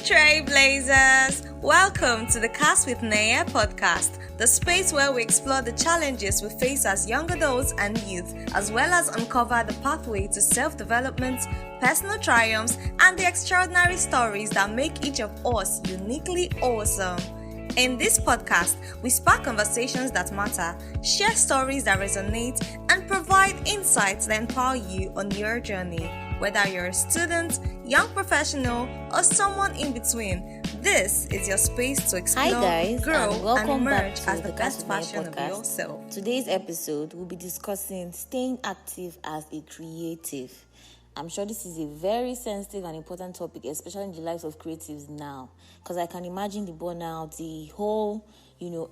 Trailblazers! Welcome to the Cast with Naya podcast, the space where we explore the challenges we face as young adults and youth, as well as uncover the pathway to self-development, personal triumphs, and the extraordinary stories that make each of us uniquely awesome. In this podcast, we spark conversations that matter, share stories that resonate, and provide insights that empower you on your journey. Whether you're a student, young professional, or someone in between, this is your space to explore, Hi guys, grow, and emerge back to as the best version of yourself. Today's episode, we'll be discussing staying active as a creative. I'm sure this is a very sensitive and important topic, especially in the lives of creatives now, because I can imagine the burnout, the whole,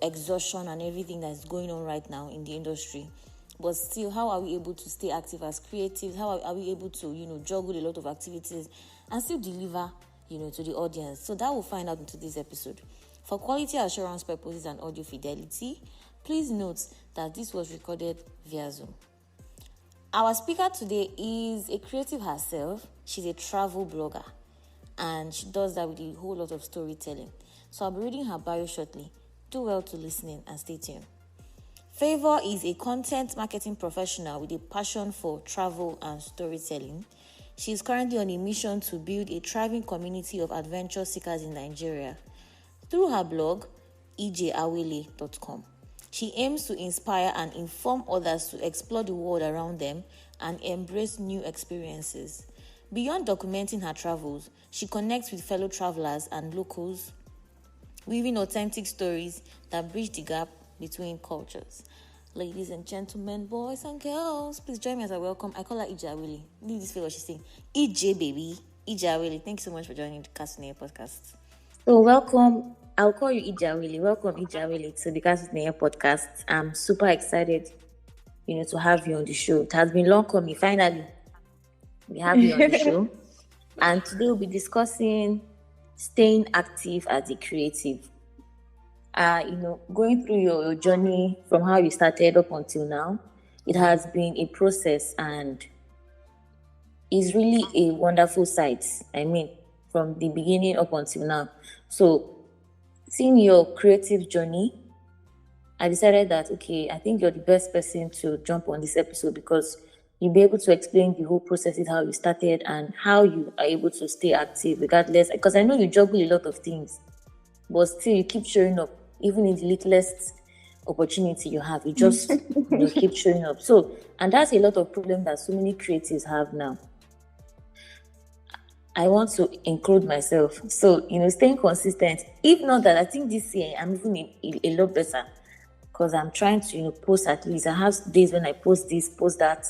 exhaustion and everything that's going on right now in the industry. But still, how are we able to stay active as creatives? How are we able to, juggle a lot of activities and still deliver, to the audience? So that we'll find out in today's episode. For quality assurance purposes and audio fidelity, please note that this was recorded via Zoom. Our speaker today is a creative herself. She's a travel blogger, and she does that with a whole lot of storytelling. So I'll be reading her bio shortly. Do well to listen in and stay tuned. Favour is a content marketing professional with a passion for travel and storytelling. She is currently on a mission to build a thriving community of adventure seekers in Nigeria through her blog, ejawele.com. She aims to inspire and inform others to explore the world around them and embrace new experiences. Beyond documenting her travels, she connects with fellow travelers and locals, weaving authentic stories that bridge the gap between cultures. Ladies and gentlemen, boys and girls, please join me as I welcome. I call her Ijawele. Need this feel she's saying. EJ baby. Ijawele. Thank you so much for joining the Cast Naya podcast. So welcome. I'll call you Ijawele. Welcome Ijawele to the Cast Naya podcast. I'm super excited, to have you on the show. It has been long coming. Finally, we have you on the show. And today we'll be discussing staying active as a creative. Going through your journey from how you started up until now, it has been a process and is really a wonderful sight. From the beginning up until now. So, seeing your creative journey, I decided that, I think you're the best person to jump on this episode because you'll be able to explain the whole process, how you started and how you are able to stay active regardless. Because I know you juggle a lot of things, but still you keep showing up. Even in the littlest opportunity you have, you just keep showing up. So, and that's a lot of problem that so many creatives have now. I want to include myself. So, staying consistent. If not that, I think this year I'm even a lot better because I'm trying to, post at least. I have days when I post this, post that.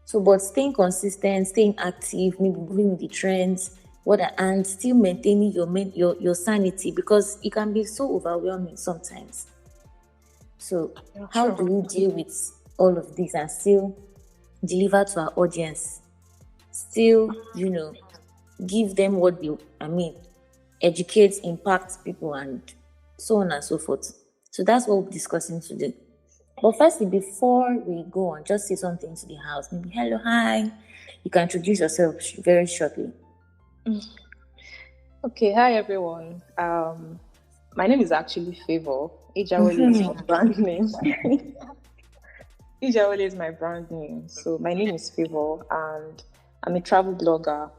So, but staying consistent, staying active, maybe moving with the trends, and still maintaining your sanity because it can be so overwhelming sometimes. So how do you deal with all of this and still deliver to our audience? Still, give them what educate, impact people and so on and so forth. So that's what we're discussing today. But firstly, before we go on, just say something to the house. Maybe hello, hi. You can introduce yourself very shortly. Okay, hi everyone. My name is actually Favour. Ijawele is my brand name. Ijawele is my brand name. So my name is Favour, and I'm a travel blogger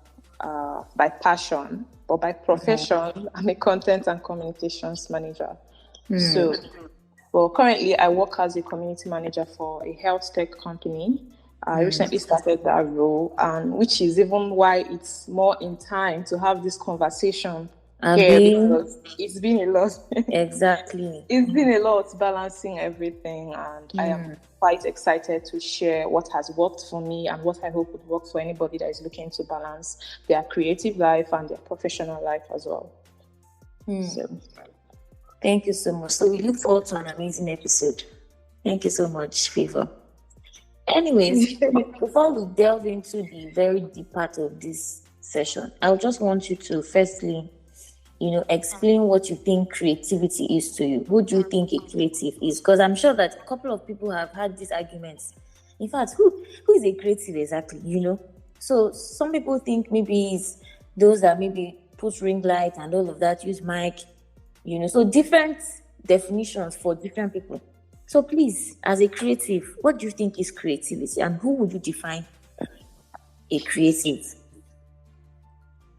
by passion, but by profession, I'm a content and communications manager. So, currently I work as a community manager for a health tech company. I recently started that role, and which is even why it's more in time to have this conversation here because it's been a lot. Exactly. It's been a lot balancing everything, and I am quite excited to share what has worked for me and what I hope would work for anybody that is looking to balance their creative life and their professional life as well. So, thank you so much. So we look forward to an amazing episode. Thank you so much, Favour. Anyways, before we delve into the very deep part of this session, I just want you to firstly, explain what you think creativity is to you. Who do you think a creative is? Because I'm sure that a couple of people have had these arguments. In fact, who is a creative exactly, So some people think maybe it's those that maybe put ring light and all of that, use mic, so different definitions for different people. So please, as a creative, what do you think is creativity, and who would you define a creative?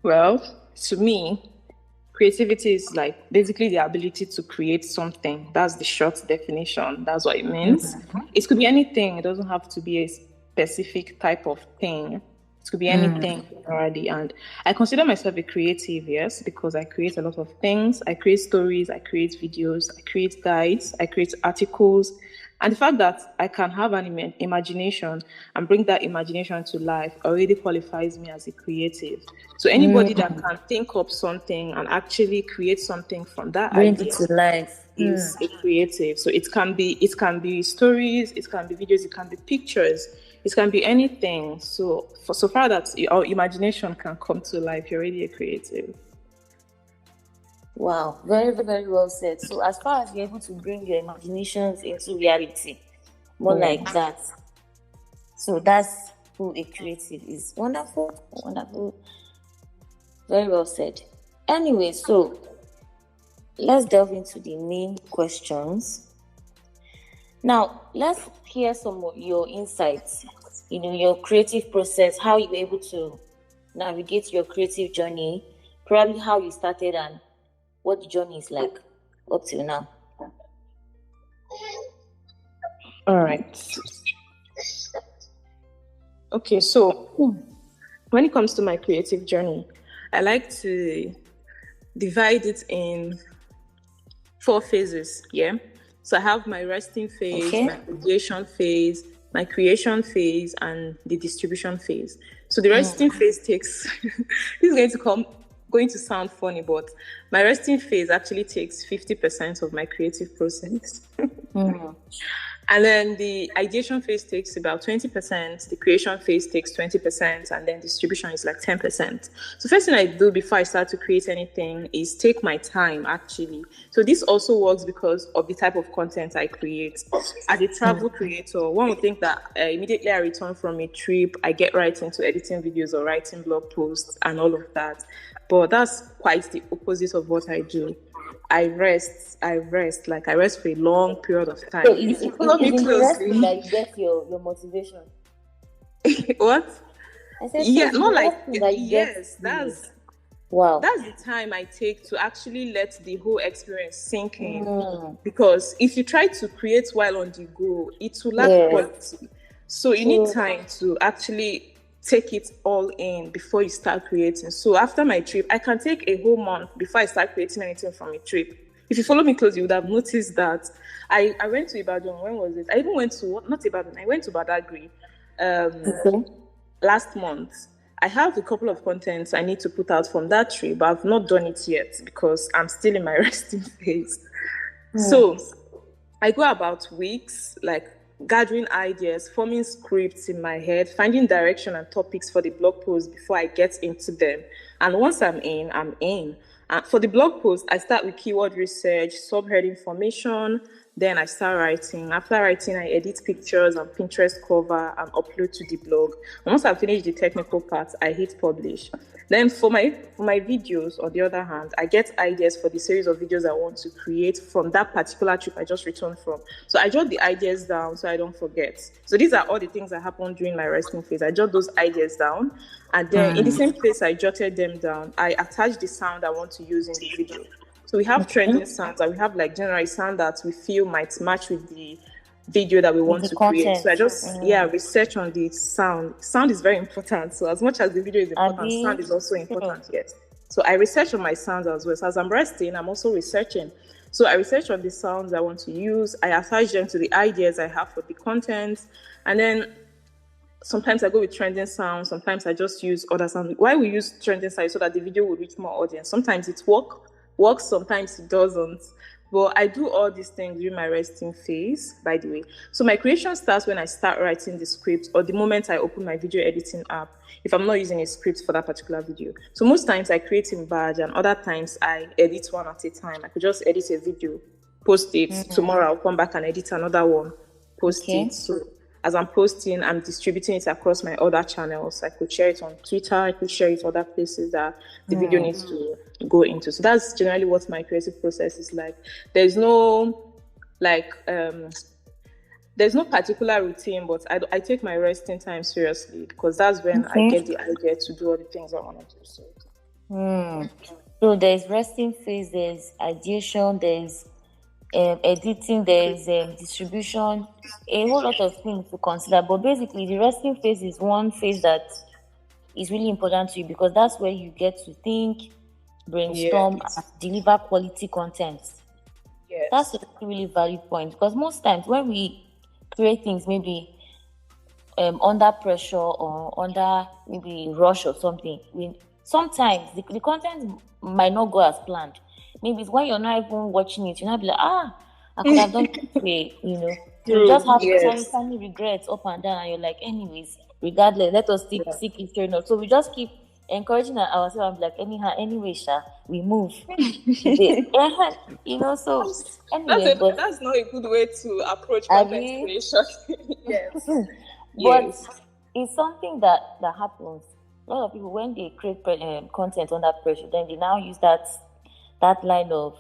Well, to me, creativity is like basically the ability to create something. That's the short definition. That's what it means. Mm-hmm. It could be anything. It doesn't have to be a specific type of thing. It could be anything already. And I consider myself a creative, yes, because I create a lot of things. I create stories, I create videos, I create guides, I create articles. And the fact that I can have an imagination and bring that imagination to life already qualifies me as a creative. So anybody that can think up something and actually create something from that bring idea it to life is a creative. So it can be stories, it can be videos, it can be pictures, it can be anything. So so far that our imagination can come to life, you're already a creative. Wow, very, very well said. So as far as you're able to bring your imaginations into reality, more like that. So that's who a creative is. Wonderful, wonderful. Very well said. Anyway, so let's delve into the main questions. Now, let's hear some of your insights, your creative process, how you were able to navigate your creative journey, probably how you started and what the journey is like up till now. All right. Okay, so when it comes to my creative journey, I like to divide it in 4 phases, yeah? So I have my resting phase, my ideation phase, my creation phase, and the distribution phase. So the resting phase takes, this is going to sound funny, but my resting phase actually takes 50% of my creative process. And then the ideation phase takes about 20%, the creation phase takes 20%, and then distribution is like 10%. So first thing I do before I start to create anything is take my time, actually. So this also works because of the type of content I create. As a travel creator, one would think that immediately I return from a trip, I get right into editing videos or writing blog posts and all of that. But that's quite the opposite of what I do. I rest for a long period of time. So if you follow me closely, that you get your motivation. What? I said, yeah, not like yes. That's the time I take to actually let the whole experience sink in. Because if you try to create while on the go, it will lack quality. So you need time to actually take it all in before you start creating. So after my trip, I can take a whole month before I start creating anything from a trip. If you follow me close, you would have noticed that I went to Ibadan. When was it? I even went to, not Ibadan, I went to Badagry last month. I have a couple of contents I need to put out from that trip, but I've not done it yet because I'm still in my resting phase. So I go about weeks, like gathering ideas, forming scripts in my head, finding direction and topics for the blog post before I get into them. And once I'm in, I'm in. For the blog post, I start with keyword research, subheading formation, then I start writing. After writing, I edit pictures on Pinterest cover and upload to the blog. And once I finish the technical part, I hit publish. Then for my videos, on the other hand, I get ideas for the series of videos I want to create from that particular trip I just returned from. So I jot the ideas down so I don't forget. So these are all the things that happen during my resting phase. I jot those ideas down, and then in the same place I jotted them down, I attach the sound I want to use in the video. So we have trending sounds, and we have like general sound that we feel might match with the video that we want to create. So I just research on the sound. Sound is very important. So as much as the video is important, sound is also important. Yes. So I research on my sounds as well. So as I'm resting, I'm also researching. So I research on the sounds I want to use. I attach them to the ideas I have for the content, and then sometimes I go with trending sounds. Sometimes I just use other sounds. Why we use trending sounds? So that the video will reach more audience. Sometimes it works, sometimes it doesn't. But I do all these things during my resting phase, by the way. So my creation starts when I start writing the script or the moment I open my video editing app, if I'm not using a script for that particular video. So most times I create in batch, and other times I edit one at a time. I could just edit a video, post it. Tomorrow I'll come back and edit another one, post it. So as I'm posting, I'm distributing it across my other channels. I could share it on Twitter. I could share it other places that the video needs to go into. So that's generally what my creative process is like. There's no there's no particular routine, but I take my resting time seriously, because that's when I get the idea to do all the things I want to do. So there's resting phase, there's ideation, there's editing, there's distribution, a whole lot of things to consider. But basically, the resting phase is one phase that is really important to you, because that's where you get to think, brainstorm, and deliver quality content. Yes. That's a really valid point, because most times when we create things, maybe under pressure or under maybe rush or something, sometimes the content might not go as planned. Maybe it's when you're not even watching it, you're not be like, I could have done it this way, You just have tiny regrets up and down, and you're like, anyways, regardless, let us seek it straight up. So we just keep encouraging ourselves, like, anyway, we move. So anyway, that's not a good way to approach content creation. Yes. But it's something that happens. A lot of people, when they create content under pressure, then they now use that line of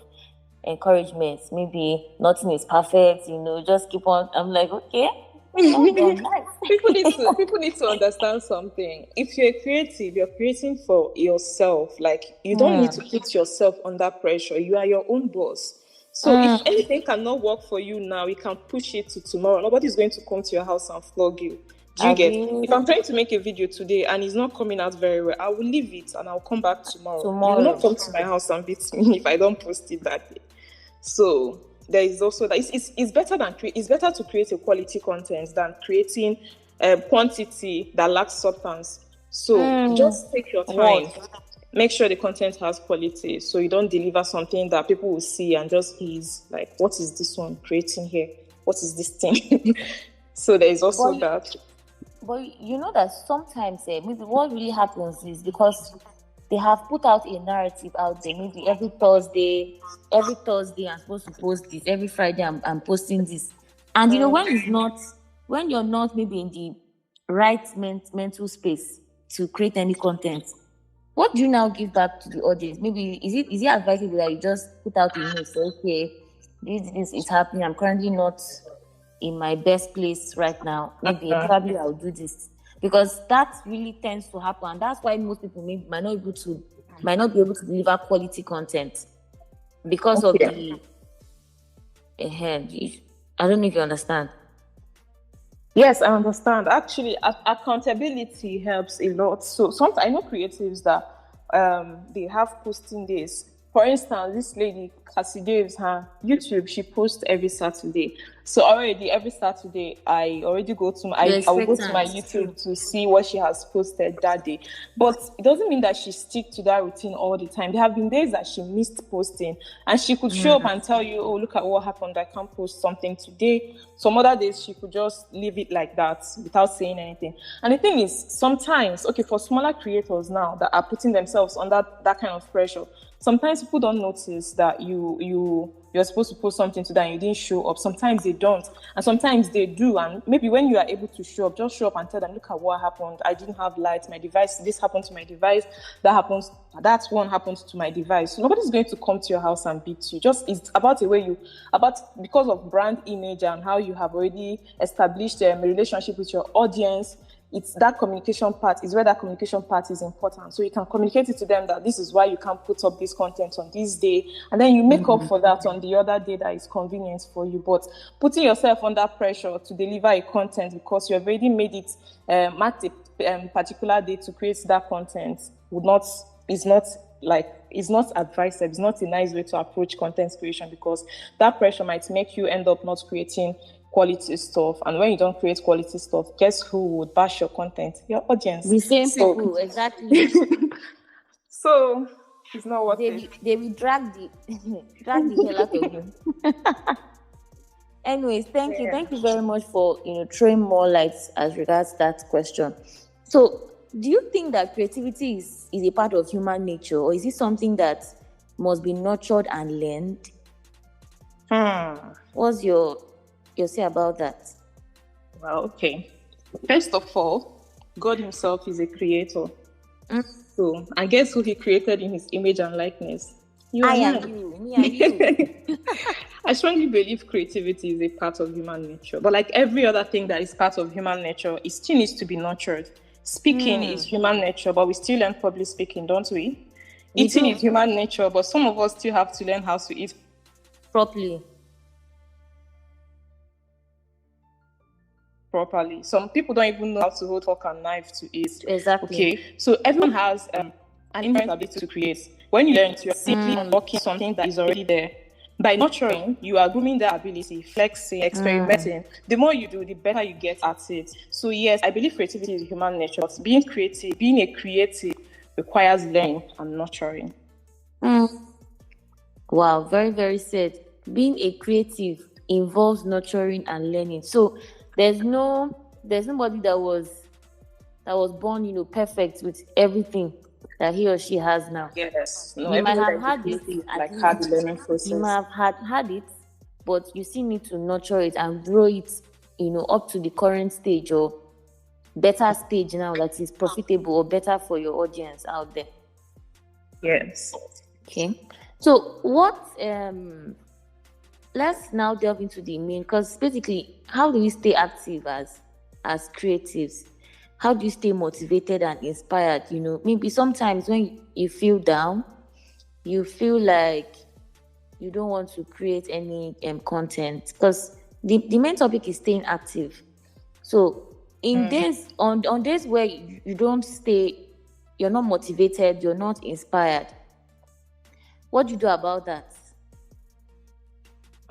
encouragement. Maybe nothing is perfect, just keep on. I'm like, okay. People need to understand something. If you're creative, you're creating for yourself. Like, you don't need to put yourself under pressure. You are your own boss. So if anything cannot work for you now, you can push it to tomorrow. Nobody's going to come to your house and flog you. Do you get? If I'm trying to make a video today and it's not coming out very well, I will leave it and I'll come back tomorrow. You will not come to my house and beat me if I don't post it that day. So there is also that it's better to create a quality content than creating quantity that lacks substance. So just take your time. Make sure the content has quality, so you don't deliver something that people will see and just is like, what is this one creating here? What is this thing? So there is also that. But you know that sometimes maybe what really happens is because they have put out a narrative out there. Maybe every Thursday I'm supposed to post this. Every Friday I'm posting this. And when you're not maybe in the right mental space to create any content, what do you now give back to the audience? Maybe is it advisable that you just put out a note, say, okay, this is happening. I'm currently not in my best place right now. Maybe probably I'll do this, because that really tends to happen, and that's why most people might not be able to deliver quality content because of the I don't know if you understand. Yes, I understand. Actually, accountability helps a lot. So sometimes I know creatives that they have posting days. For instance, this lady, Cassie Daves, her YouTube, she posts every Saturday. So already every Saturday, I will go to my YouTube to see what she has posted that day. But it doesn't mean that she sticks to that routine all the time. There have been days that she missed posting, and she could show up and tell you, oh, look at what happened. I can't post something today. Some other days she could just leave it like that without saying anything. And the thing is, sometimes, for smaller creators now that are putting themselves under that kind of pressure, sometimes people don't notice that you're supposed to post something today and you didn't show up. Sometimes they don't, and sometimes they do. And maybe when you are able to show up, just show up and tell them, look at what happened. I didn't have lights. My device, this happened to my device. That one happens to my device. So nobody's going to come to your house and beat you. It's about the way because of brand image and how you have already established a relationship with your audience. It's that communication part is where that communication part is important. So you can communicate it to them that this is why you can't put up this content on this day. And then you make up for that on the other day that is convenient for you. But putting yourself under pressure to deliver a content because you've already made it marked a particular day to create that content is not advisable. It's not a nice way to approach content creation, because that pressure might make you end up not creating quality stuff. And when you don't create quality stuff, guess who would bash your content? Your audience. The same people, exactly. So it's not worth it. They will drag the hell out of you. Anyways, thank you very much for throwing more light as regards that question. So do you think that creativity is a part of human nature, or is it something that must be nurtured and learned? What's your say about that? Well, okay. First of all, God himself is a creator. So, and guess who he created in his image and likeness? You I and am you. Me and you. I strongly believe creativity is a part of human nature. But like every other thing that is part of human nature, it still needs to be nurtured. Speaking is human nature, but we still learn public speaking, don't we? Eating is human nature, but some of us still have to learn how to eat properly. Some people don't even know how to hold fork and knife to eat. Exactly. Okay, so everyone has an inherent ability to create. When you learn, you're simply unlocking something that is already there. By nurturing, you are grooming that ability, flexing, experimenting. The more you do, the better you get at it. So yes, I believe creativity is human nature, but being a creative requires learning and nurturing. Wow, very, very sad. Being a creative involves nurturing and learning. So there's nobody that was born, perfect with everything that he or she has now. Yes. No, you might have had it, hard learning process. You might have had it, but you still need to nurture it and grow it, up to the current stage or better stage now that is profitable or better for your audience out there. Yes. Okay. So what let's now delve into the main, because basically, how do we stay active as creatives? How do you stay motivated and inspired? Maybe sometimes when you feel down, you feel like you don't want to create any content, because the main topic is staying active. So in days on days where you don't stay, you're not motivated, you're not inspired, what do you do about that?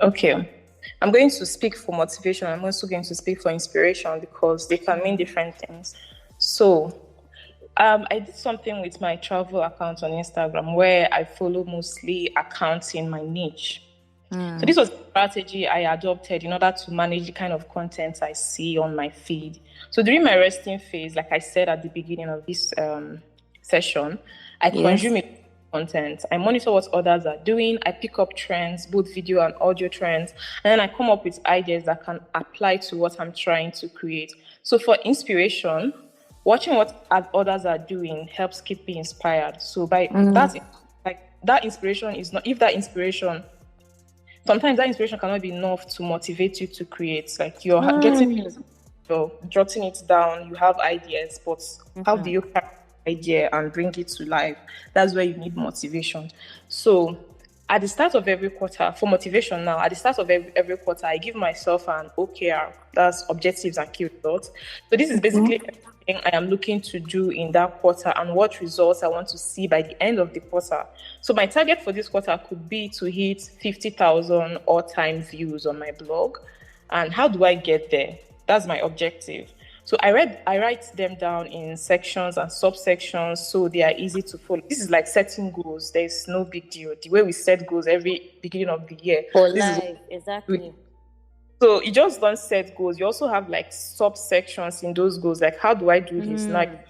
Okay. I'm going to speak for motivation. I'm also going to speak for inspiration because they can mean different things. So, I did something with my travel account on Instagram where I follow mostly accounts in my niche. So this was a strategy I adopted in order to manage the kind of content I see on my feed. So during my resting phase, like I said at the beginning of this session, I consume content. I monitor what others are doing. I pick up trends, both video and audio trends, and then I come up with ideas that can apply to what I'm trying to create. So for inspiration, watching what others are doing helps keep me inspired. So by that inspiration is not, if that inspiration, sometimes that inspiration cannot be enough to motivate you to create. Like you're jotting it down, you have ideas, but how do you idea and bring it to life? That's where you need motivation. So at the start of every quarter, for motivation now, at the start of every quarter, I give myself an OKR, that's objectives and key results. So this is basically everything I am looking to do in that quarter and what results I want to see by the end of the quarter. So my target for this quarter could be to hit 50,000 all-time views on my blog. And how do I get there? That's my objective. So I write them down in sections and subsections so they are easy to follow. This is like setting goals. There's no big deal. The way we set goals every beginning of the year. For life, exactly. So you just don't set goals. You also have like subsections in those goals. Like, how do I do this? Like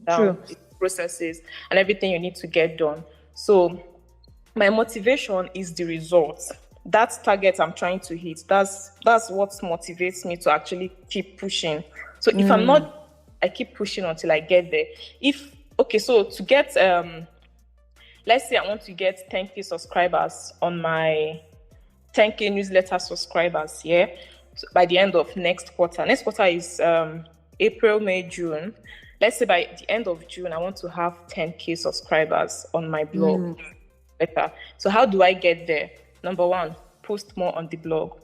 down the processes and everything you need to get done. So my motivation is the result. That's target I'm trying to hit. That's what motivates me to actually keep pushing. So if I'm not, I keep pushing until I get there. So to get, let's say I want to get 10K subscribers on my 10K newsletter subscribers, so by the end of next quarter. Next quarter is April, May, June. Let's say by the end of June, I want to have 10K subscribers on my blog. So how do I get there? Number one, post more on the blog.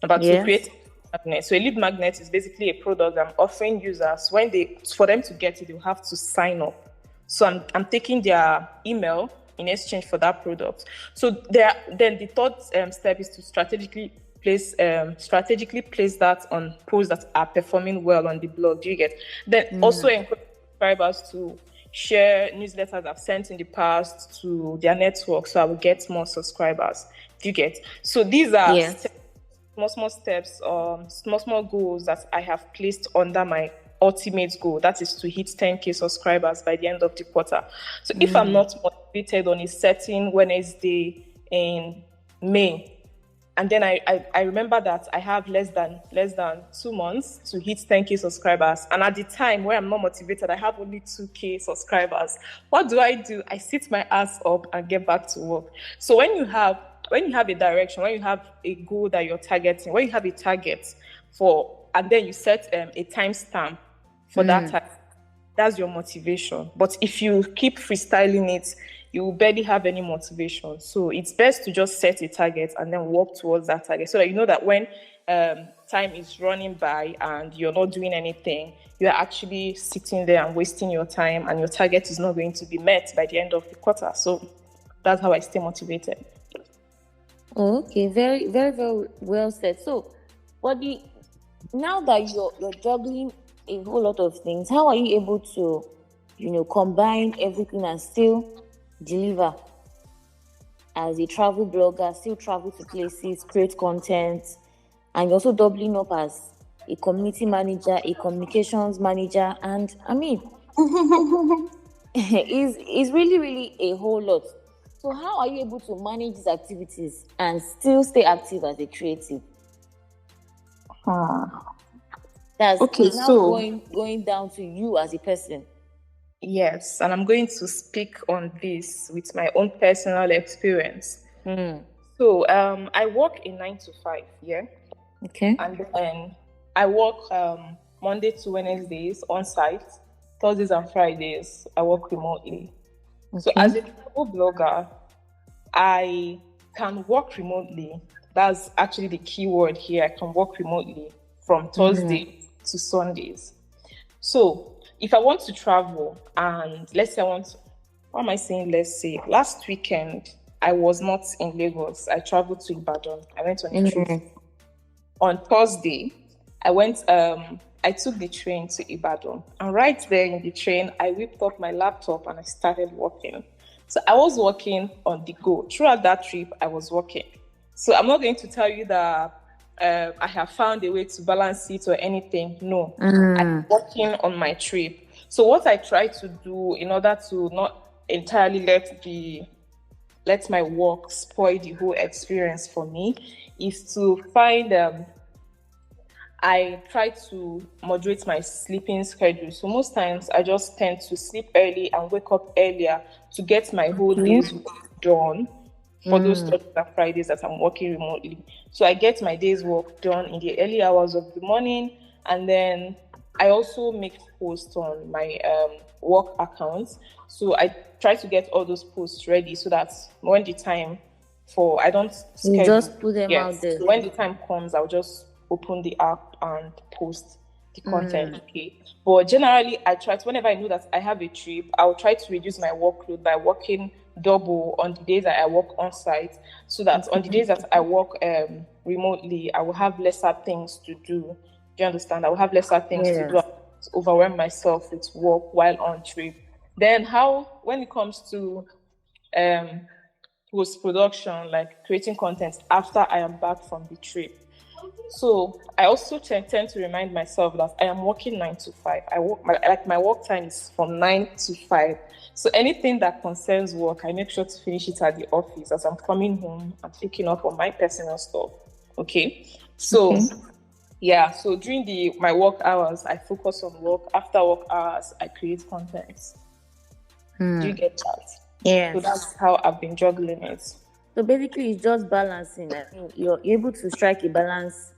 Number two, create magnet. So a lead magnet is basically a product I'm offering users. For them to get it, they'll have to sign up. So I'm taking their email in exchange for that product. So then the third step is to strategically place that on posts that are performing well on the blog. Do you get? Then also encourage subscribers to share newsletters I've sent in the past to their network, so I will get more subscribers. Do you get? So these are small steps, small goals that I have placed under my ultimate goal. That is to hit 10K subscribers by the end of the quarter. So if I'm not motivated on a certain Wednesday in May, and then I remember that I have less than 2 months to hit 10K subscribers. And at the time where I'm not motivated, I have only 2K subscribers. What do? I sit my ass up and get back to work. So when you have a direction, when you have a goal that you're targeting, when you have a target for, and then you set a timestamp for that time, that's your motivation. But if you keep freestyling it, you will barely have any motivation. So it's best to just set a target and then work towards that target, so that you know that when time is running by and you're not doing anything, you're actually sitting there and wasting your time, and your target is not going to be met by the end of the quarter. So that's how I stay motivated. Oh, okay, very, very, very well said. So, now that you're juggling a whole lot of things, how are you able to, combine everything and still deliver as a travel blogger, still travel to places, create content, and you're also doubling up as a community manager, a communications manager, and I mean, is really, really a whole lot. So how are you able to manage these activities and still stay active as a creative? That's okay. Now So going down to you as a person. yes, and I'm going to speak on this with my own personal experience. So I work in 9 to 5, yeah. Okay. And then I work Monday to Wednesdays on site. Thursdays and Fridays I work remotely. Okay. So as a travel blogger, I can work remotely. That's actually the key word here. I can work remotely from Thursday to Sundays. So if I want to travel, and let's say let's say last weekend I was not in Lagos. I traveled to Ibadan. I went on a trip. On Thursday, I took the train to Ibadan. And right there in the train, I whipped up my laptop and I started working. So I was working on the go. Throughout that trip, I was working. So I'm not going to tell you that I have found a way to balance it or anything. No, I'm working on my trip. So what I try to do in order to not entirely let my work spoil the whole experience for me is to find I try to moderate my sleeping schedule. So most times I just tend to sleep early and wake up earlier to get my whole day's work done for those Thursdays and Fridays that I'm working remotely. So I get my day's work done in the early hours of the morning, and then I also make posts on my work accounts. So I try to get all those posts ready so that when the time I don't schedule. You just put them out there. So when the time comes, I'll just open the app and post the content. Okay. But generally, I try to, whenever I know that I have a trip, I'll try to reduce my workload by working double on the days that I work on site, so that on the days that I work remotely, I will have lesser things to do. Do you understand? I will have lesser things to do. To overwhelm myself with work while on trip. Then when it comes to post-production, like creating content after I am back from the trip. So I also tend to remind myself that I am working 9 to 5. My work time is from 9 to 5. So anything that concerns work, I make sure to finish it at the office. As I'm coming home, I'm picking up on my personal stuff. Okay. So yeah, so during my work hours, I focus on work. After work hours, I create content. Do you get that? Yeah. So that's how I've been juggling it. So basically, it's just balancing. I think you're able to strike a balance,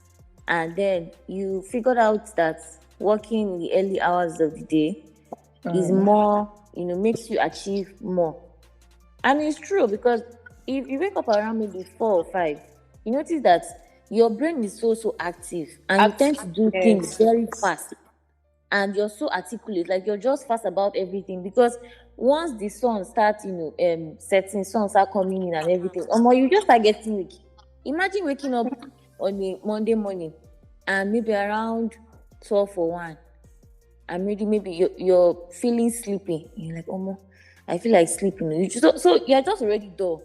and then you figured out that working in the early hours of the day is more, makes you achieve more. And it's true, because if you wake up around maybe 4 or 5, you notice that your brain is so active, and you tend to do things very fast, and you're so articulate, like you're just fast about everything. Because once the sun starts, setting, sun start coming in and everything, you just start getting weak. Imagine waking up on a Monday morning and maybe around 12 or 1, and maybe you're feeling sleepy. You're like, I feel like sleeping. So you're just already dull.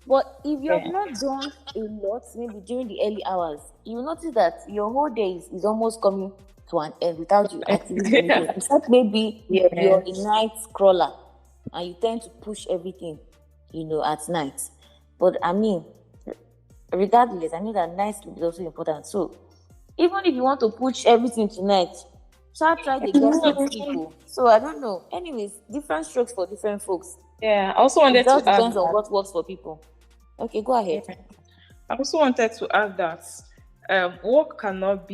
But if you have not done a lot, maybe during the early hours, you notice that your whole day is almost coming to an end without you actually doing anything. Except maybe you're a night scroller and you tend to push everything, at night. But I mean, regardless, I know that night sleep is also important. So even if you want to push everything tonight, try to get some sleep. So I don't know. Anyways, different strokes for different folks. Yeah, I also It wanted just to add depends on that. what works for people. Okay, go ahead. I also wanted to add that work cannot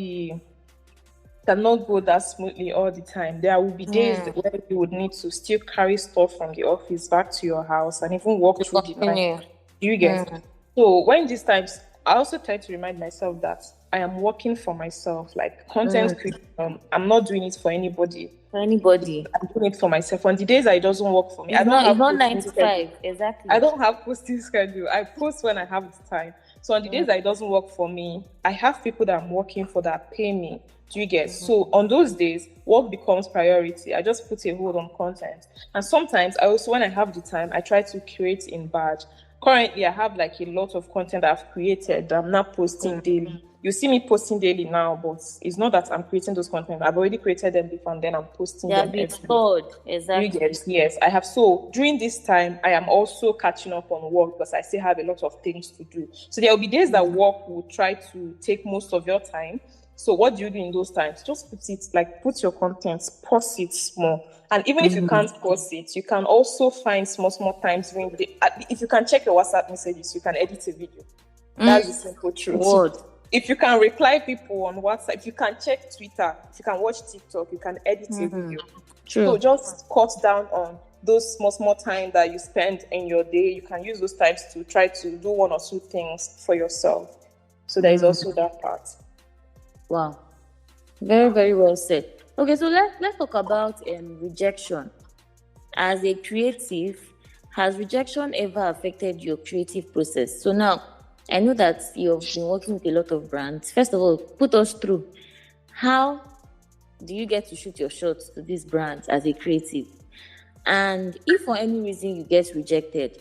go that smoothly all the time. There will be days where you would need to still carry stuff from the office back to your house and even walk through the night. Do you get? So when these times, I also try to remind myself that I am working for myself. Like content creation, I'm not doing it for anybody. I'm doing it for myself. On the days I doesn't work for me, It's not 9 to 5. Exactly. I don't have posting schedule. I post when I have the time. So on the days that it doesn't work for me, I have people that I'm working for that pay me. Do you get? So on those days, work becomes priority. I just put a hold on content. And sometimes I also, when I have the time, I try to create in batch. Currently, I have like a lot of content I've created that I'm not posting daily. You see me posting daily now, but it's not that I'm creating those content. I've already created them before and then I'm posting them every day. Exactly. Yes, I have. So during this time, I am also catching up on work because I still have a lot of things to do. So there will be days that work will try to take most of your time. So what do you do in those times? Just put your content, pause it small. And even if you can't pause it, you can also find small times during the day. If you can check your WhatsApp messages, you can edit a video. That's the simple truth. If you can reply people on WhatsApp, if you can check Twitter, if you can watch TikTok, you can edit a video. True. So just cut down on those small time that you spend in your day. You can use those times to try to do one or two things for yourself. So there is also that part. Wow. Very, very well said. Okay, so let's talk about rejection. As a creative, has rejection ever affected your creative process? So now, I know that you've been working with a lot of brands. First of all, put us through. How do you get to shoot your shots to these brands as a creative? And if for any reason you get rejected,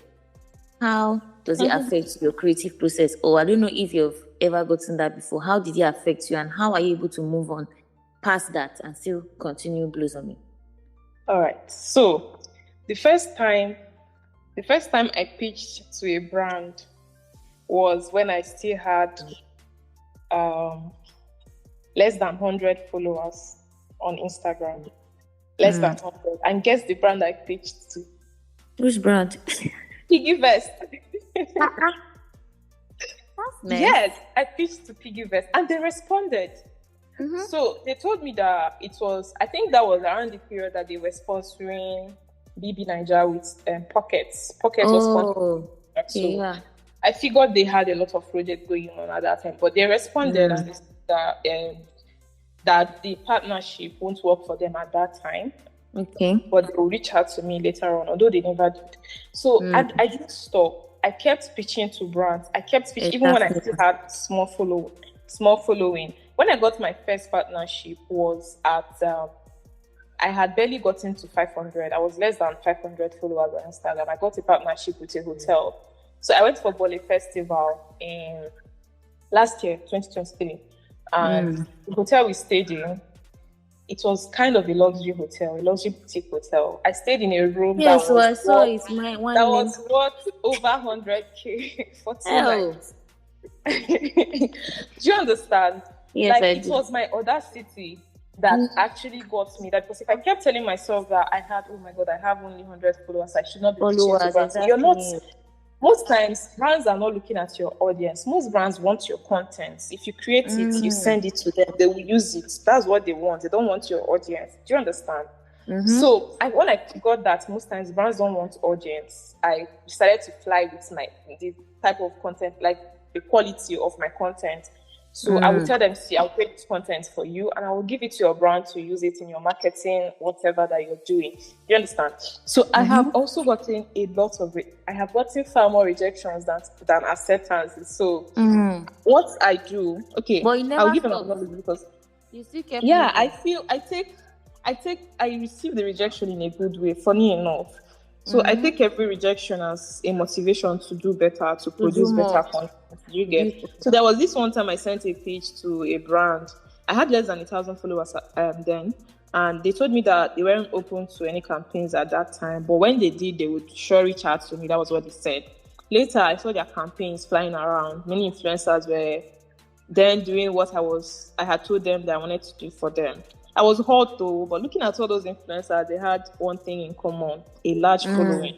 how does it affect your creative process? Or I don't know if you've ever gotten that before. How did it affect you? And how are you able to move on past that and still continue blossoming? All right. So the first time I pitched to a brand was when I still had less than 100 followers on Instagram. Less than 100. And guess the brand I pitched to? Which brand? Piggy Vest. That's nice. Yes, I pitched to Piggy Vest and they responded. So they told me that I think that was around the period that they were sponsoring BB Nigeria with Pockets. Pockets was sponsoring. So yeah. I figured they had a lot of projects going on at that time, but they responded and they said that the partnership won't work for them at that time. Okay. But they will reach out to me later on, although they never did. So I didn't stop. I kept pitching to brands. I kept pitching, even when I still had small following. When I got my first partnership was at, I had barely gotten to 500. I was less than 500 followers on Instagram. I got a partnership with a hotel. So I went for Bole Festival in last year, 2023. And the hotel we stayed in, it was kind of a luxury hotel, a luxury boutique hotel. I stayed in a room that was worth over 100K for 2 nights. Do you understand? Yes, it was my audacity that actually got me that, because if I kept telling myself that I had only 100 followers, I should not be followers. Exactly. You're not. Most times, brands are not looking at your audience. Most brands want your content. If you create it, you send it to them, they will use it. That's what they want. They don't want your audience. Do you understand? So when I got that, most times brands don't want audience. I decided to fly with the type of content, like the quality of my content. So I will tell them, see, I'll create this content for you and I will give it to your brand to use it in your marketing, whatever that you're doing. You understand? So I have also gotten a lot of it. I have gotten far more rejections than acceptances. So what I do, but you never I'll give an acknowledgement because you still kept I receive the rejection in a good way, funny enough. So I take every rejection as a motivation to do better, to produce better content. You get? So there was this one time I sent a page to a brand. I had less than 1,000 followers then, and they told me that they weren't open to any campaigns at that time. But when they did, they would sure reach out to me. That was what they said. later I saw their campaigns flying around. Many influencers were then doing what I had told them that I wanted to do for them. I was hot though, but looking at all those influencers, they had one thing in common: a large following.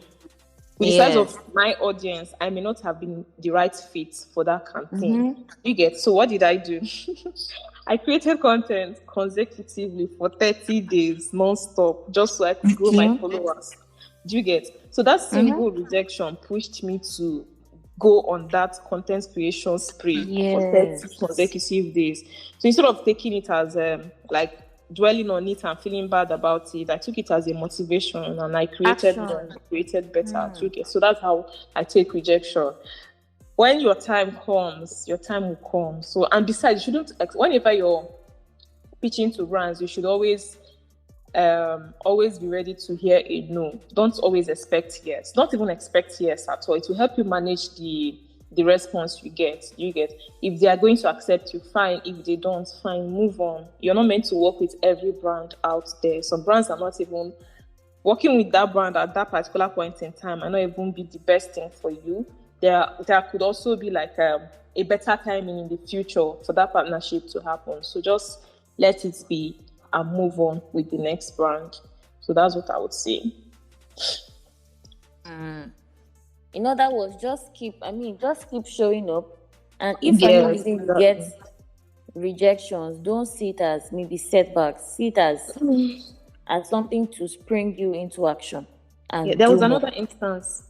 With the size of my audience, I may not have been the right fit for that campaign. You get? So what did I do? I created content consecutively for 30 days, non-stop, just so I could grow my followers. Do you get? So that single rejection pushed me to go on that content creation spree for 30 consecutive days. So instead of taking it as like dwelling on it and feeling bad about it, I took it as a motivation and I created more, created better. So that's how I take rejection. When your time comes, your time will come. So, and besides, you shouldn't, whenever you're pitching to brands, you should always be ready to hear a no. Don't always expect yes. Don't even expect yes at all. It will help you manage the response you get. If they are going to accept you, fine. If they don't, fine, move on. You're not meant to work with every brand out there. Some brands are not even working with that brand at that particular point in time. Might not even be the best thing for you. There could also be like a better timing in the future for that partnership to happen. So just let it be and move on with the next brand. So that's what I would say. In other words, just keep showing up. And if for any reason you get rejections, don't see it as maybe setbacks. See it as something to spring you into action. And there was another instance.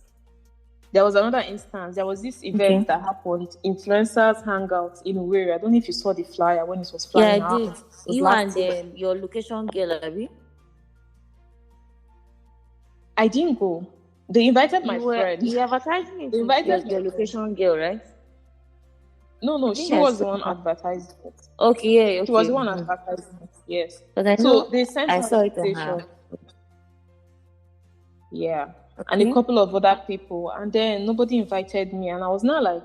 There was this event that happened, influencers hangout in Owerri. I don't know if you saw the flyer when it was flying out. Yeah, I did. You and your location girl, Abby? I didn't go. They invited my friend. You advertising it with your location girl, right? No, she was the one advertising it. Okay, yeah, She was the one advertising it, yes. But I know, so they sent I saw it on her. Yeah. And a couple of other people, and then nobody invited me, and I was now like,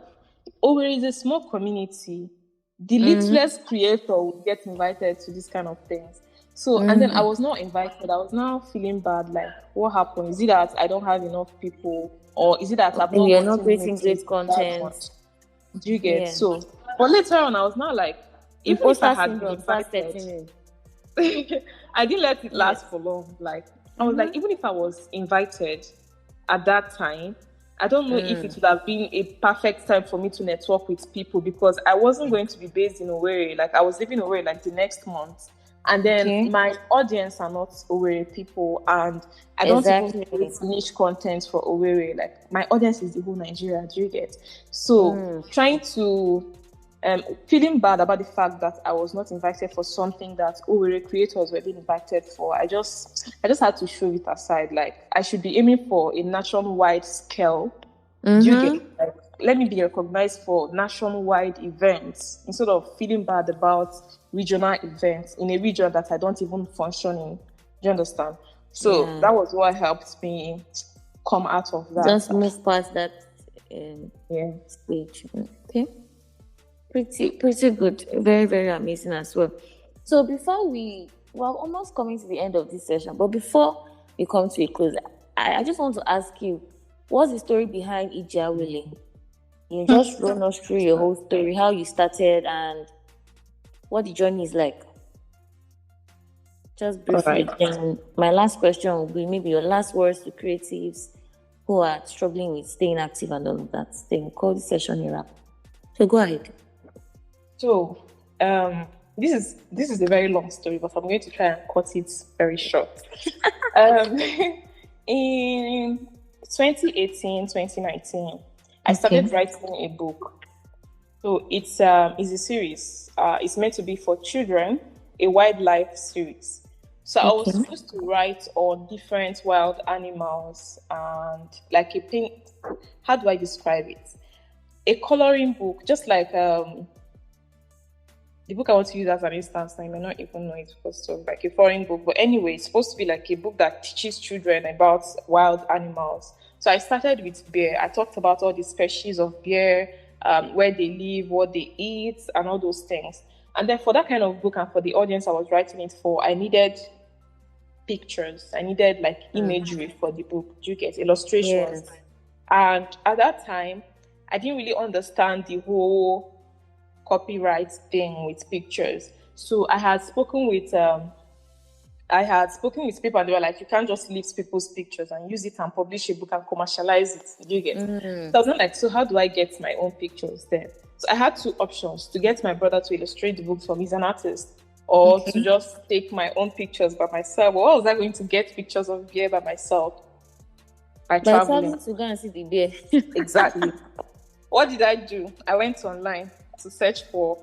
Owerri is a small community. The littlest creator would get invited to this kind of things. So, and then I was not invited. I was now feeling bad, like, what happened? Is it that I don't have enough people, or is it that you're not creating great content? Do you get? So, but later on, I was now like, even if I had been invited, I didn't let it last for long. Like, I was like, even if I was invited at that time, I don't know if it would have been a perfect time for me to network with people, because I wasn't going to be based in Owerri. Like, I was living in Owerri like the next month. And then my audience are not Owerri people, and I don't even create niche content for Owerri. Like, my audience is the whole Nigeria. Do you get? So trying to feeling bad about the fact that I was not invited for something that Owerri creators were being invited for. I just had to shove it aside. Like, I should be aiming for a nationwide scale. Do you get? Like, let me be recognized for nationwide events instead of feeling bad about regional events in a region that I don't even function in. Do you understand? So that was what helped me come out of that. Just move past that stage. Okay. Pretty good. Very, very amazing as well. So before we're almost coming to the end of this session, but before we come to a close, I just want to ask you, what's the story behind Ijawele? You just run us through your whole story, how you started and what the journey is like. Just briefly. Right. And my last question will be maybe your last words to creatives who are struggling with staying active and all of that. Then we'll call this session a wrap. So go ahead. So, this is a very long story, but I'm going to try and cut it very short. In 2018, 2019, I started writing a book. So it's a series. It's meant to be for children, a wildlife series. So I was supposed to write on different wild animals and like how do I describe it? A coloring book, just like the book I want to use as an instance. I may not even know it's supposed to be like a foreign book, but anyway, it's supposed to be like a book that teaches children about wild animals. So I started with bear. I talked about all the species of bear, where they live, what they eat, and all those things. And then for that kind of book and for the audience I was writing it for, I needed pictures. I needed like imagery for the book. Do you get illustrations? Yes. And at that time, I didn't really understand the whole copyright thing with pictures. So I had spoken with people, and they were like, you can't just leave people's pictures and use it and publish a book and commercialize it. Do you get? So I was not like, so how do I get my own pictures then? So I had two options: to get my brother to illustrate the book for me, he's an artist, or to just take my own pictures by myself. Well, how was I going to get pictures of bear by myself? By traveling to go and see the bear. Exactly. What did I do? I went online to search for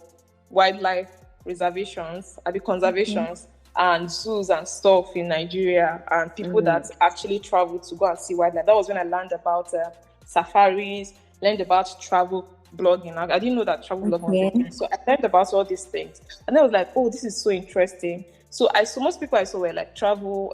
wildlife reservations, conservations, and zoos and stuff in Nigeria, and people that actually travel to go and see wildlife. That was when I learned about safaris, learned about travel blogging. I didn't know that travel blogging was a thing. So I learned about all these things. And I was like, oh, this is so interesting. So most people I saw were like travel,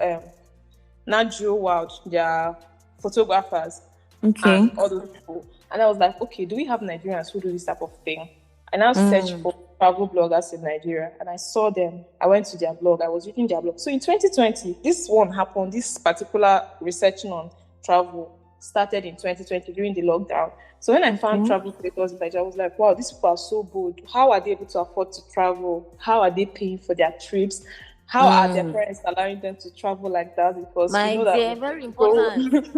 Nat Geo World, their photographers, and all those people. And I was like, okay, do we have Nigerians who do this type of thing? And I searched for travel bloggers in Nigeria, and I saw them. I went to their blog. I was reading their blog. So in 2020, this one happened. This particular researching on travel started in 2020 during the lockdown. So when I found travel creators in Nigeria, I was like, wow, these people are so good. How are they able to afford to travel? How are they paying for their trips? How are their parents allowing them to travel like that? Because dear, very important.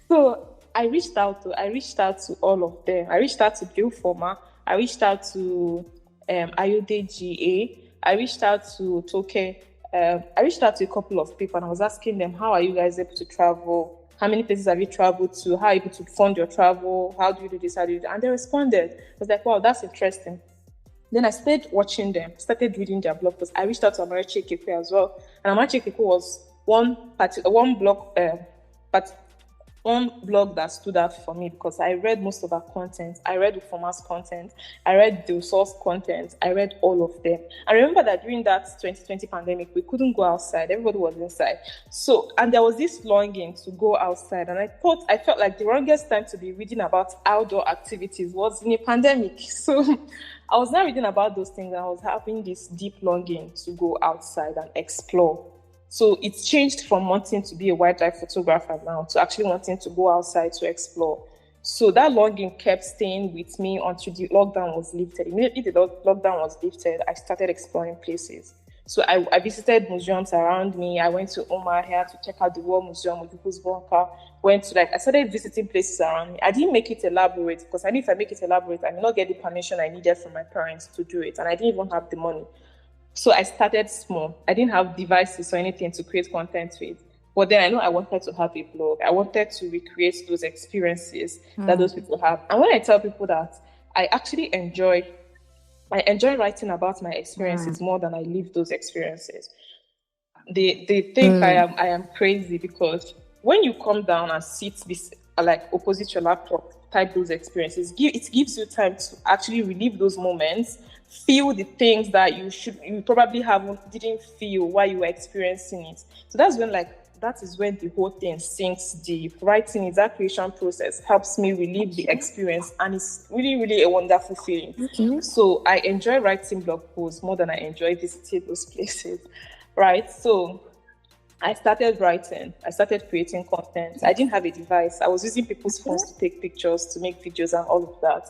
So I reached out to all of them. I reached out to Bill Former. I reached out to Ayode GA. I reached out to Toke. I reached out to a couple of people, and I was asking them, how are you guys able to travel? How many places have you traveled to? How are you able to fund your travel? How do you do this? How do you do that? And they responded. I was like, wow, that's interesting. Then I started watching them, started reading their blog posts. I reached out to Amarachi Ekekwe as well. And Amarachi Ekekwe was one blog that stood out for me because I read most of her content. I read Ufoma's content. I read the source content. I read all of them. I remember that during that 2020 pandemic, we couldn't go outside. Everybody was inside. So, and there was this longing to go outside. And I felt like the longest time to be reading about outdoor activities was in a pandemic. So I was now reading about those things, and I was having this deep longing to go outside and explore. So it's changed from wanting to be a wildlife photographer now to actually wanting to go outside to explore. So that longing kept staying with me until the lockdown was lifted. Immediately the lockdown was lifted, I started exploring places. So I visited museums around me. I went to Umuahia to check out the War Museum with People's Bunker. I started visiting places around me. I didn't make it elaborate because I knew if I make it elaborate, I may not get the permission I needed from my parents to do it. And I didn't even have the money. So I started small. I didn't have devices or anything to create content with. But then I know I wanted to have a blog. I wanted to recreate those experiences that those people have. And when I tell people that, I actually enjoy writing about my experiences more than I live those experiences. They think I am crazy because when you come down and sit like opposite your laptop, type those experiences, it gives you time to actually relive those moments, feel the things that you probably didn't feel while you were experiencing it. So that is when the whole thing sinks deep. Writing is that creation process helps me relive the experience, and it's really, really a wonderful feeling. So I enjoy writing blog posts more than I enjoy visiting those places, right? So I started writing. I started creating content. I didn't have a device. I was using people's phones to take pictures, to make videos and all of that.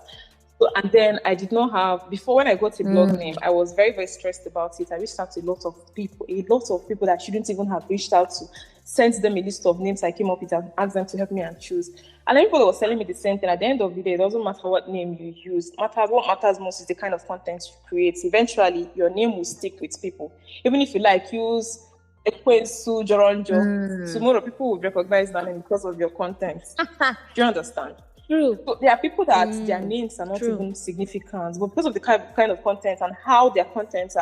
So, and then I did not have, before when I got a blog name, I was very, very stressed about it. I reached out to a lot of people that I shouldn't even have reached out to, sent them a list of names I came up with and asked them to help me and choose. And everybody was telling me the same thing. At the end of the day, it doesn't matter what name you use. What matters most is the kind of content you create. Eventually, your name will stick with people. Even if you use Ekwensu Joronjo, tomorrow people will recognize that name because of your content. Do you understand? True. So there are people that their names are not even significant, but because of the kind of content and how their content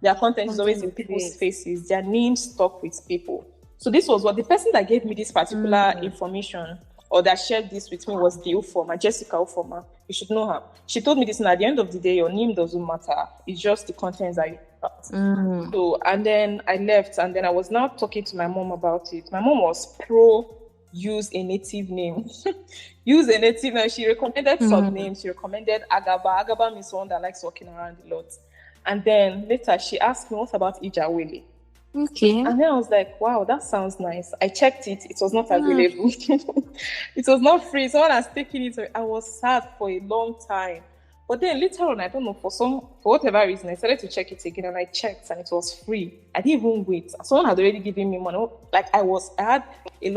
is always in people's faces, their names stuck with people. So this was what the person that gave me this particular information or that shared this with me was the Ufoma, Jessica Ufoma. You should know her. She told me this, and at the end of the day, your name doesn't matter. It's just the content that you have. So, and then I left, and then I was now talking to my mom about it. My mom was pro use a native name. Use a native name. She recommended some names. She recommended Agaba. Agaba means one that likes walking around a lot. And then later she asked me, what about Ijawele? Okay. And then I was like, wow, that sounds nice. I checked it. It was not available. It was not free. Someone has taken it. I was sad for a long time. But then later on, I don't know, for whatever reason, I started to check it again and I checked and it was free. I didn't even wait. Someone had already given me money. Like I had a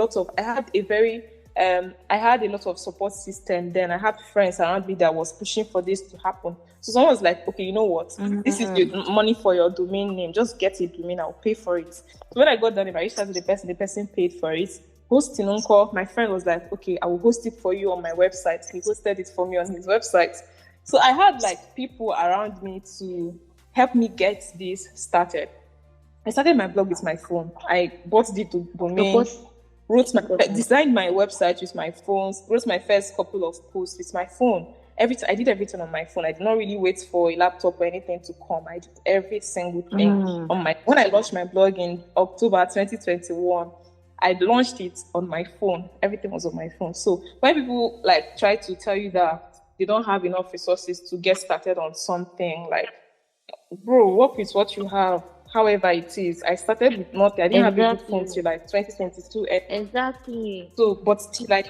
lot of support system then. I had friends around me that was pushing for this to happen. So someone was like, okay, you know what? This is your money for your domain name. Just get a domain. I'll pay for it. So when I got done, I reached out to the person paid for it. Hosting Uncle, my friend was like, okay, I will host it for you on my website. He hosted it for me on his website. So I had like people around me to help me get this started. I started my blog with my phone. I bought the domain, designed my website with my phone, wrote my first couple of posts with my phone. I did everything on my phone. I did not really wait for a laptop or anything to come. I did every single thing on my. When I launched my blog in October 2021, I launched it on my phone. Everything was on my phone. So when people like try to tell you that they don't have enough resources to get started on something, like, bro, work with what you have. However it is, I started with nothing. I didn't have a good phone till like 2022. Exactly. So, but still, I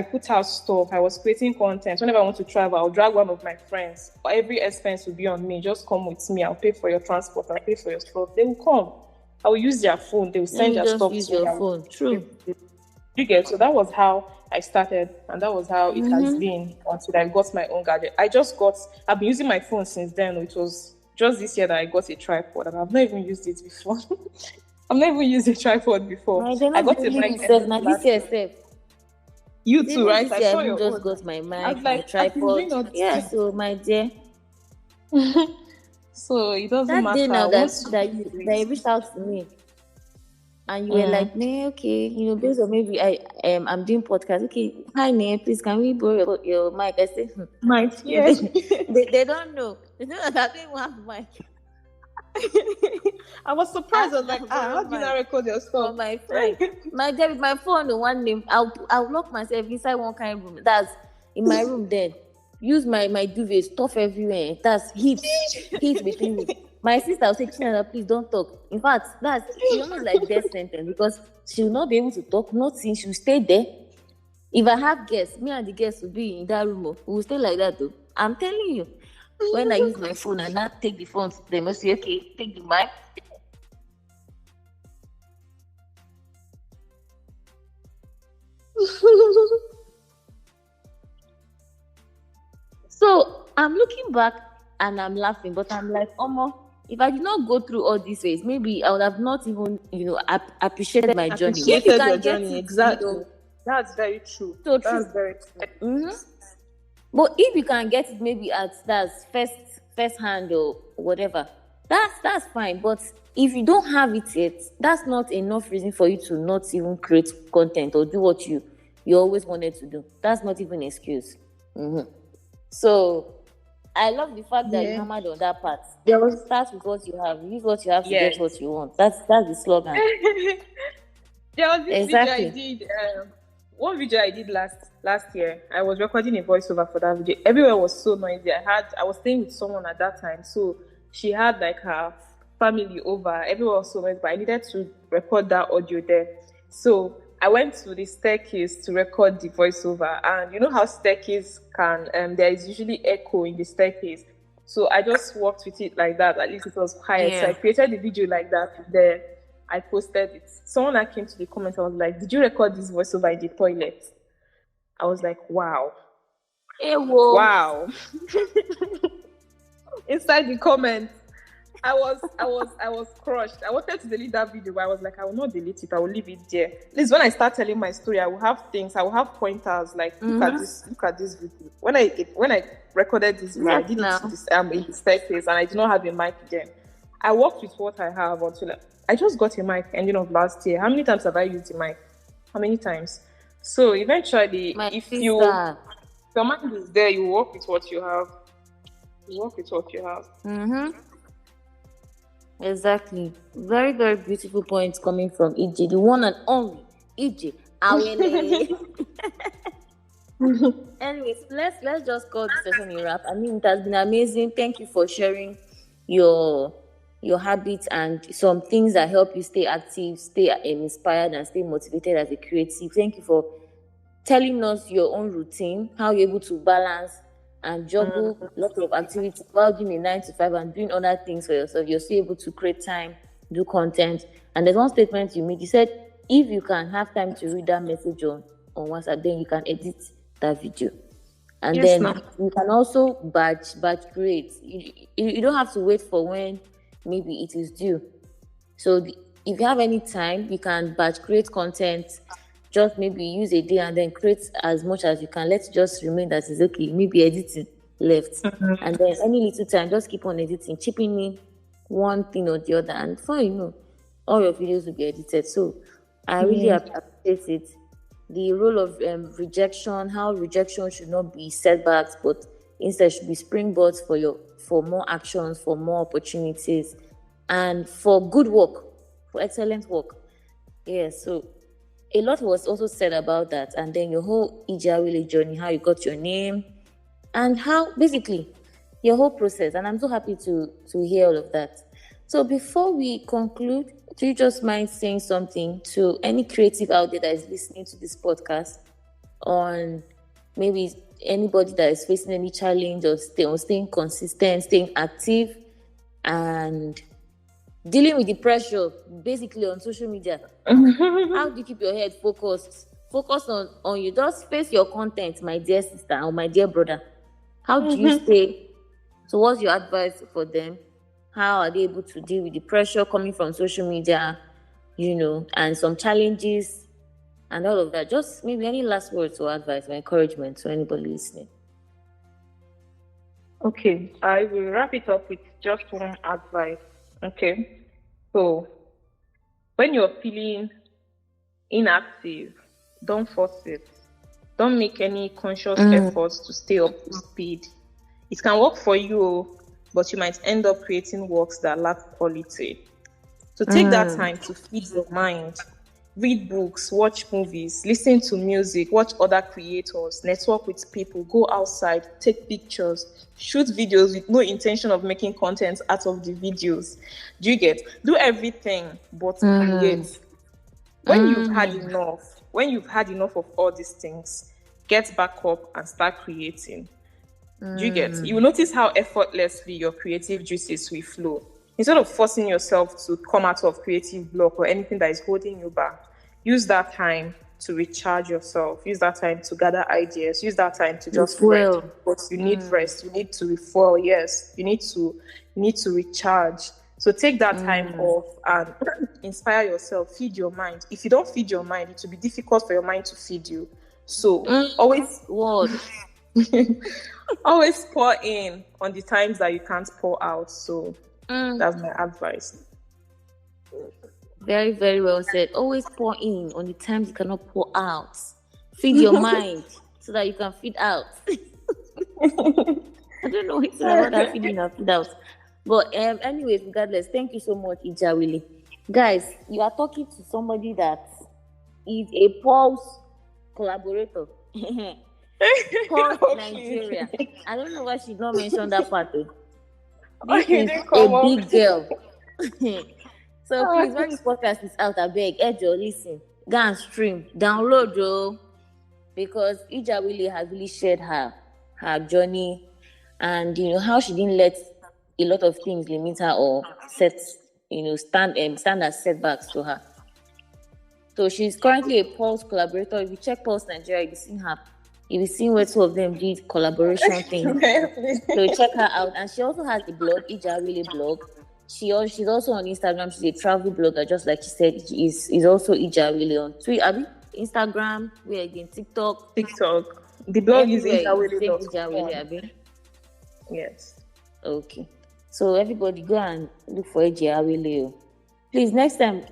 put out stuff. I was creating content. Whenever I want to travel, I'll drag one of my friends. Every expense will be on me. Just come with me. I'll pay for your transport. I'll pay for your stuff. They will come. I will use their phone. They will send their stuff use to me. your phone. True. You get. So that was how I started, and that was how it has been until I got my own gadget. I've been using my phone since then. It was just this year that I got a tripod, and I've not even used it before. I've never used a tripod before. I got a mic. You too, right? I saw your just got my mic, my tripod. Yeah, so my dear. So it doesn't that matter. Day now that you reached out to me, and you were like, "Nee, okay, based on maybe I'm doing podcast. Okay, hi, Nee, please can we borrow your mic?" I say, "Mic, yes." They don't know. They don't know that I don't have mic. I was surprised. I was like, how do you not record your stuff? My friend, my dear, with my phone on one name, I'll lock myself inside one kind of room. That's in my room. Then use my duvet, stuff everywhere. That's heat between me. My sister will say, "Chinada, please don't talk." In fact, she almost like death sentence because she will not be able to talk. Nothing. She will stay there. If I have guests, me and the guests will be in that room. We will stay like that though. I'm telling you. When I use my phone and not take the phone, they must say, "Okay, take the mic." So I'm looking back and I'm laughing, but I'm like, if I did not go through all these ways, maybe I would have not even, appreciated my journey. Appreciated your journey, exactly. That's very true. So that's very true. Mm-hmm. But if you can get it maybe that's first hand or whatever, that's fine. But if you don't have it yet, that's not enough reason for you to not even create content or do what you always wanted to do. That's not even an excuse. Mm-hmm. So I love the fact that you hammered on that part. Start with what you have. Use what you have to get what you want. That's the slogan. There was this video I did. One video I did last year. I was recording a voiceover for that video. Everywhere was so noisy. I was staying with someone at that time, so she had like her family over. Everyone was so noisy, but I needed to record that audio there. So I went to the staircase to record the voiceover, and you know how staircase can there is usually echo in the staircase. So I just worked with it like that. At least it was quiet. Yeah. So I created the video like that. There, I posted it. Someone that came to the comments, I was like, "Did you record this voiceover in the toilet?" I was like, "Wow, wow!" Inside the comments, I was crushed. I wanted to delete that video, but I was like, I will not delete it. I will leave it there. At least when I start telling my story, I will have pointers like, look at this video. When I recorded this video, I did it in the staircase, and I did not have a mic then. I worked with what I have until I just got a mic ending of last year. How many times have I used the mic? How many times? So eventually, if your mic is there, you work with what you have. Mm-hmm. Exactly. Very, very beautiful points coming from EJ, the one and only EJ. Anyways, let's just call the session a wrap. I mean, it has been amazing. Thank you for sharing your your habits and some things that help you stay active, stay inspired, and stay motivated as a creative. Thank you for telling us your own routine, how you're able to balance and juggle a lot of activities while doing a 9 to 5 and doing other things for yourself. You're still able to create time, do content. And there's one statement you made. You said, if you can have time to read that message on WhatsApp, then you can edit that video. And then you can also batch create. You don't have to wait for when maybe it is due. So if you have any time, you can batch create content. Just maybe use a day and then create as much as you can. Let's just remain that is okay. Maybe editing left. And then any little time, just keep on editing, chipping in one thing or the other. And before you know, all your videos will be edited. So I really appreciate it. The role of rejection, how rejection should not be setbacks, but instead should be springboards for more actions, for more opportunities, and for good work, for excellent work. Yeah, so a lot was also said about that, and then your whole Ijawile journey, how you got your name, and how basically your whole process. And I'm so happy to hear all of that. So before we conclude, do you just mind saying something to any creative out there that is listening to this podcast on maybe anybody that is facing any challenge or staying consistent, staying active, and dealing with the pressure basically on social media? How do you keep your head focused? Focus on you. Just face your content, my dear sister or my dear brother. How do you stay? So what's your advice for them? How are they able to deal with the pressure coming from social media, and some challenges and all of that? Just maybe any last words or advice or encouragement to anybody listening. Okay, I will wrap it up with just one advice. Okay, so when you're feeling inactive, don't force it. Don't make any conscious efforts to stay up to speed. It can work for you, but you might end up creating works that lack quality. So take that time to feed your mind. Read books, watch movies, listen to music, watch other creators, network with people, go outside, take pictures, shoot videos with no intention of making content out of the videos. Do you get? Do everything, but create. When you've had enough of all these things, get back up and start creating. Do you get? You will notice how effortlessly your creative juices will flow. Instead of forcing yourself to come out of creative block or anything that is holding you back, use that time to recharge yourself. Use that time to gather ideas. Use that time to just rest. But you need rest. You need to refuel. Yes, you need to recharge. So take that time off and inspire yourself. Feed your mind. If you don't feed your mind, it will be difficult for your mind to feed you. So always pour in on the times that you can't pour out. So that's my advice. Very, very well said. Always pour in on the times you cannot pour out. Feed your mind so that you can feed out. I don't know what's about that feeding or feed out. But anyways, regardless, thank you so much, Ijawile. Guys, you are talking to somebody that is a Pulse collaborator. Pulse Nigeria. I don't know why she not mentioned that part. This is a big girl. So please, when this podcast is out, I beg, Ejo, listen, go and stream, download, Joe, because Ijawile has really shared her journey, and how she didn't let a lot of things limit her or stand as setbacks to her. So she's currently a Pulse collaborator. If you check Pulse Nigeria, you'll be seeing her. You'll be seeing where two of them did collaboration things. So check her out. And she also has a blog, Ijawile blog. She's also on Instagram. She's a travel blogger, just like she said. Is also Ijawile on Twitter, Instagram, where again, TikTok. The blog is Ijawile. Yes. Okay. So everybody go and look for Ijawile. Please, next time,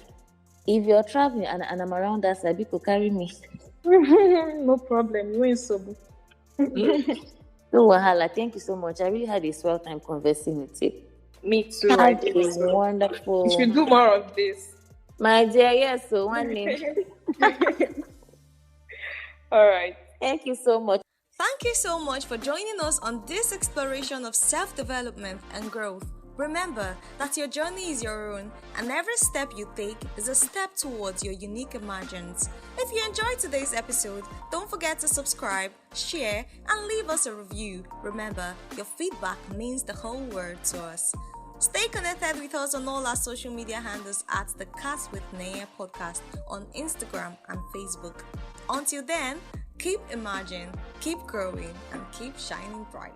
if you're traveling and I'm around that side, you could carry me. No problem. You ain't so. No wahala. Thank you so much. I really had a swell time conversing with you. Me too. Had a wonderful. You should do more of this. My dear, yes. So one name. All right. Thank you so much. Thank you so much for joining us on this exploration of self-development and growth. Remember that your journey is your own, and every step you take is a step towards your unique emergence. If you enjoyed today's episode, don't forget to subscribe, share, and leave us a review. Remember, your feedback means the whole world to us. Stay connected with us on all our social media handles at the Cast with Naya podcast on Instagram and Facebook. Until then, keep emerging, keep growing, and keep shining bright.